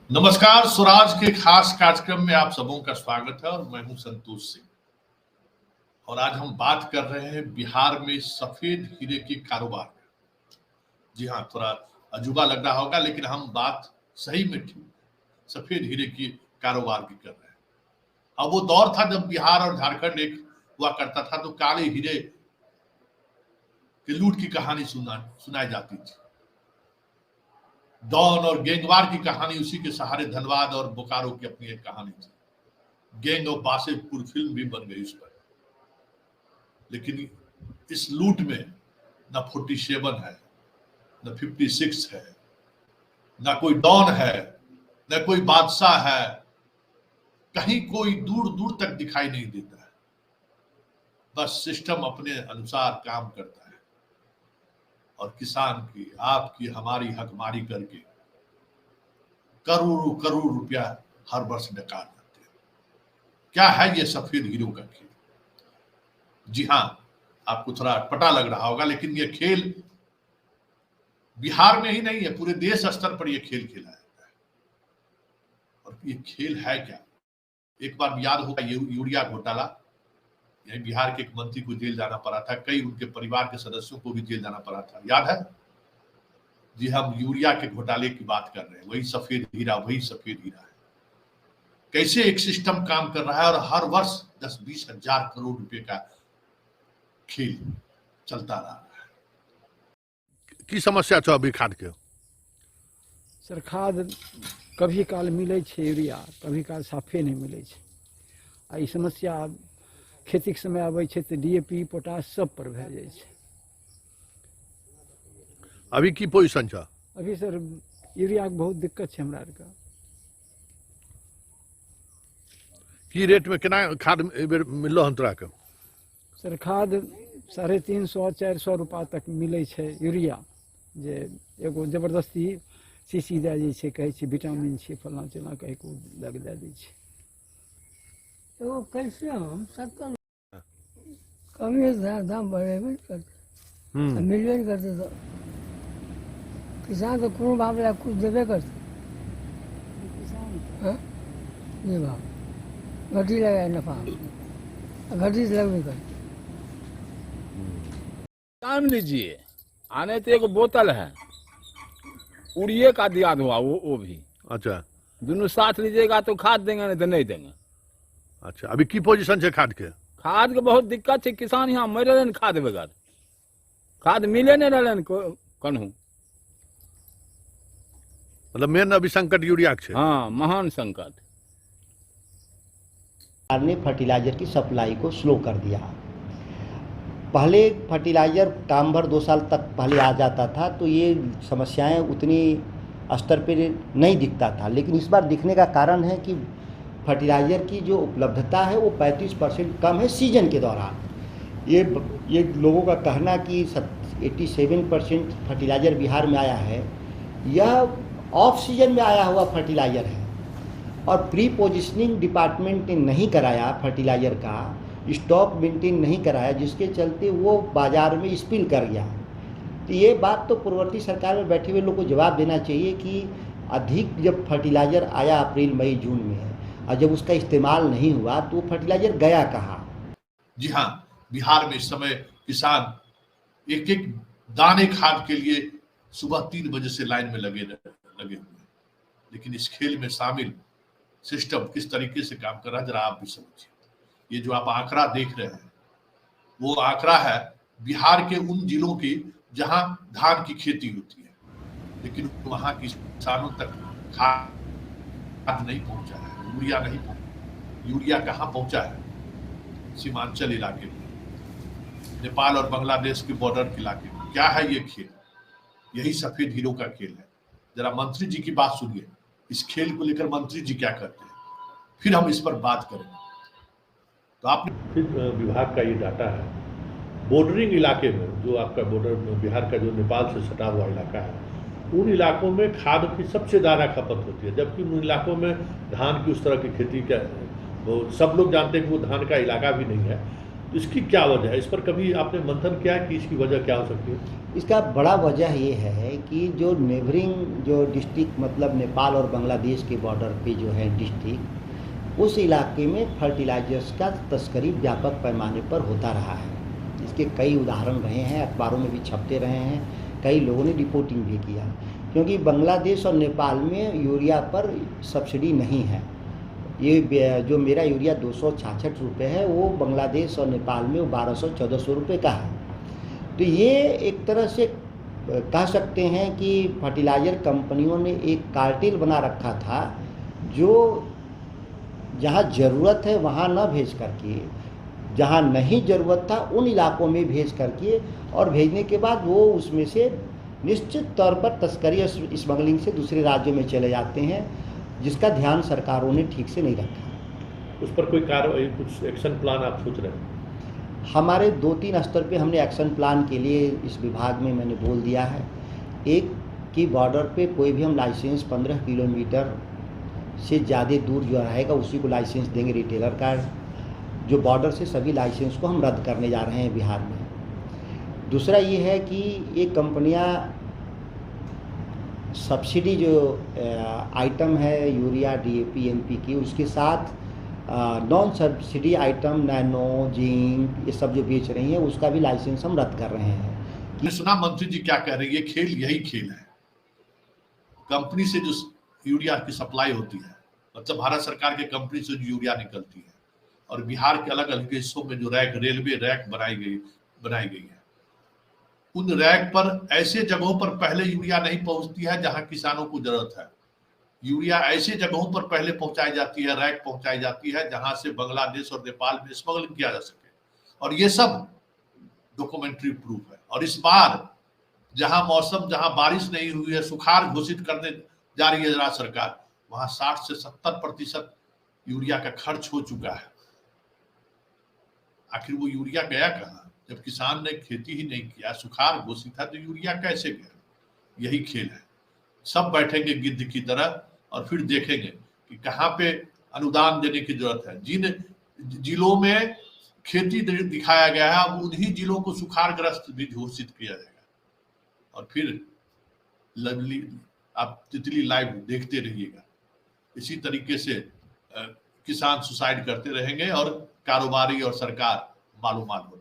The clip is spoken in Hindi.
नमस्कार, स्वराज के खास कार्यक्रम में आप सबों का स्वागत है और मैं हूं संतोष सिंह। और आज हम बात कर रहे हैं बिहार में सफेद हीरे के कारोबार। जी हाँ, थोड़ा अजूबा लग रहा होगा, लेकिन हम बात सही में ठीक सफेद हीरे की कारोबार की कर रहे हैं। अब वो दौर था जब बिहार और झारखंड एक हुआ करता था, तो काले हीरे के लूट की कहानी सुनाई जाती थी। डॉन और गैंगवार की कहानी, उसी के सहारे धनबाद और बोकारो की अपनी एक कहानी थी। गैंग ऑफ वासेपुर फिल्म भी बन गई उस पर। लेकिन इस लूट में न 47 है, न 56 है, न कोई डॉन है, न कोई बादशाह है, कहीं कोई दूर दूर तक दिखाई नहीं देता है। बस सिस्टम अपने अनुसार काम करता है और किसान की, आपकी, हमारी हकमारी करके करोड़ों करोड़ रुपया हर वर्ष डका जाते हैं। क्या है ये सफेद हीरो का खेल? जी हाँ, आपको थोड़ा अटपटा लग रहा होगा, लेकिन ये खेल बिहार में ही नहीं है, पूरे देश स्तर पर यह खेल खेला जाता है। और ये खेल है क्या? एक बार याद होगा यूरिया घोटाला, यही बिहार के एक मंत्री को जेल जाना पड़ा था, कई उनके परिवार के सदस्यों को भी जेल जाना पड़ा था, याद है? जी, हम यूरिया के घोटाले की बात कर रहे हैं। वही सफेद हीरा है। कैसे एक सिस्टम काम कर रहा है और हर वर्ष 10-20 हजार करोड़ रुपए का खेल चलता रहा है। की समस्या छो अभी खाद के? सर, खाद कभी काल मिले छे यूरिया, कभी काल साफे नहीं मिले छे। आ ई समस्या खेती के समय आवे छे तो डीएपी, पोटाश सब पर भे जाए छे। अभी की पोजीशन छ? अभी सर यूरिया के बहुत दिक्कत छे हमरा के। की रेट में केना खाद मिललो हन तोरा के? सर खाद 350-400 रुपया तक मिले छे यूरिया, जे एगो जबरदस्ती शीशी दे दै छे, कहे छे विटामिन छे, फलां चिल्लां कह के लग दे दै छे। तो कैसे हम सकल कभी दाम बढ़ेबे करते, मिलबे नहीं करते, तो किसान तो कोनो भाव ला कुछ देवे करते। ये भाव घटी लगाए नफा, घटी से लगने करते। काम लीजिए, आने तो एक बोतल है, उड़िए का दिया हुआ वो भी। अच्छा, दोनों साथ लीजिएगा तो खाद देंगे, नहीं तो नहीं देंगे। अच्छा, अभी की पोजीशन है खाद के? खाद के बहुत दिक्कत है, किसान यहाँ मर रहे खाद बगैर, खाद मिले नहीं रहे कन्हू। मतलब मेन अभी संकट यूरिया के? हाँ, महान संकट। सरकार ने फर्टिलाइजर की सप्लाई को स्लो कर दिया। पहले फर्टिलाइजर काम भर 2 साल तक पहले आ जाता था, तो ये समस्याएं उतनी स्तर पे नहीं दिखता था। लेकिन इस बार दिखने का कारण है कि फर्टिलाइजर की जो उपलब्धता है वो 35% कम है सीजन के दौरान। ये लोगों का कहना कि 87% फर्टिलाइजर बिहार में आया है, यह ऑफ सीजन में आया हुआ फर्टिलाइजर है और प्री पोजिशनिंग डिपार्टमेंट ने नहीं कराया, फर्टिलाइजर का स्टॉक मेंटेन नहीं कराया, जिसके चलते वो बाजार में स्पिल कर गया। तो ये बात तो पूर्ववर्ती सरकार में बैठे हुए लोग को जवाब देना चाहिए कि अधिक जब फर्टिलाइजर आया अप्रैल मई जून में और जब उसका इस्तेमाल नहीं हुआ तो हुआ गया कहाँ? जी हाँ, बिहार में इस समय किसान एक एक दाने खाद के लिए सुबह 3 बजे से लाइन में लगे हुए हैं। लेकिन इस खेल में शामिल सिस्टम किस तरीके से काम कर रहा है, जरा आप भी समझिए। ये जो आप आंकड़ा देख रहे हैं, वो आंकड़ा है बिहार के उन जिलों की जहां धान की खेती होती है, लेकिन वहां किसानों तक खाद नहीं पहुंचा है, यूरिया नहीं पहुंचा। यूरिया कहाँ पहुंचा है? सीमांचल इलाके में, नेपाल और बांग्लादेश के बॉर्डर के इलाके में। क्या है ये खेल? यही सफेद हीरो का खेल है। जरा मंत्री जी की बात सुनिए, इस खेल को लेकर मंत्री जी क्या करते हैं, फिर हम इस पर बात करेंगे। तो आपने विभाग का ये डाटा है, बॉर्डरिंग इलाके में, जो आपका बॉर्डर बिहार का जो नेपाल से सटा हुआ इलाका है, उन इलाकों में खाद की सबसे ज़्यादा खपत होती है, जबकि उन इलाकों में धान की उस तरह की खेती का वो सब लोग जानते हैं कि वो धान का इलाका भी नहीं है। तो इसकी क्या वजह है? इस पर कभी आपने मंथन किया कि इसकी वजह क्या हो सकती है? इसका बड़ा वजह ये है कि जो नेबरिंग जो डिस्ट्रिक्ट मतलब नेपाल और बांग्लादेश के बॉर्डर पे जो है डिस्ट्रिक्ट, उस इलाके में फर्टिलाइजर्स का तस्करी व्यापक पैमाने पर होता रहा है। इसके कई उदाहरण रहे हैं, अखबारों में भी छपते रहे हैं, कई लोगों ने रिपोर्टिंग भी किया। क्योंकि बांग्लादेश और नेपाल में यूरिया पर सब्सिडी नहीं है। ये जो मेरा यूरिया 266 रुपये है, वो बांग्लादेश और नेपाल में 1200-1400 रुपये का है। तो ये एक तरह से कह सकते हैं कि फर्टिलाइज़र कंपनियों ने एक कार्टेल बना रखा था, जो जहाँ ज़रूरत है वहाँ न भेज करके, जहाँ नहीं ज़रूरत था उन इलाकों में भेज करके, और भेजने के बाद वो उसमें से निश्चित तौर पर तस्करी और स्मगलिंग से दूसरे राज्यों में चले जाते हैं, जिसका ध्यान सरकारों ने ठीक से नहीं रखा। उस पर कोई कार्रवाई, कुछ एक्शन प्लान आप सोच रहे हैं? हमारे 2-3 स्तर पे हमने एक्शन प्लान के लिए इस विभाग में मैंने बोल दिया है। एक कि बॉर्डर पे कोई भी हम लाइसेंस 15 किलोमीटर से ज़्यादा दूर जो रहेगा उसी को लाइसेंस देंगे, रिटेलर का। जो बॉर्डर से सभी लाइसेंस को हम रद्द करने जा रहे हैं बिहार में। दूसरा ये है कि ये कंपनियां सब्सिडी जो आइटम है यूरिया, DAP, NP की, उसके साथ non subsidy item nano, zinc, ये सब जो बेच रही हैं उसका भी लाइसेंस हम रद्द कर रहे हैं। मैं सुना मंत्री जी क्या कह रहे हैं, ये खेल यही खेल है। कंपनी से जो यूरिया की सप्लाई होती है, मतलब भारत सरकार के कंपनी से जो यूरिया निकलती है, और बिहार के अलग अलग हिस्सों में जो रैक, रेलवे रैक बनाई गई है, उन रैक पर ऐसे जगहों पर पहले यूरिया नहीं पहुंचती है जहां किसानों को जरूरत है। यूरिया ऐसे जगहों पर पहले पहुंचाई जाती है, रैक पहुंचाई जाती है जहां से बांग्लादेश और नेपाल में स्मगलिंग किया जा सके, और ये सब डॉक्यूमेंट्री प्रूफ है। और इस बार जहां बारिश नहीं हुई है, सुखाड़ घोषित करने जा रही है राज्य सरकार, वहां 60 से 70% यूरिया का खर्च हो चुका है। आखिर वो यूरिया गया कहाँ? जब किसान ने खेती ही नहीं किया, सुखाड़ घोषित था, तो यूरिया कैसे गया? यही खेल है। सब बैठेंगे गिद्ध की तरह और फिर देखेंगे कि कहाँ पे अनुदान देने की जरूरत है। जिन जिलों में खेती दिखाया गया है, अब उन्हीं जिलों को सुखाड़ग्रस्त भी घोषित किया जाएगा। और फिर लवली, आप तितली लाइव देखते रहिएगा। इसी तरीके से किसान सुसाइड करते रहेंगे और कारोबारी और सरकार मालूमात हो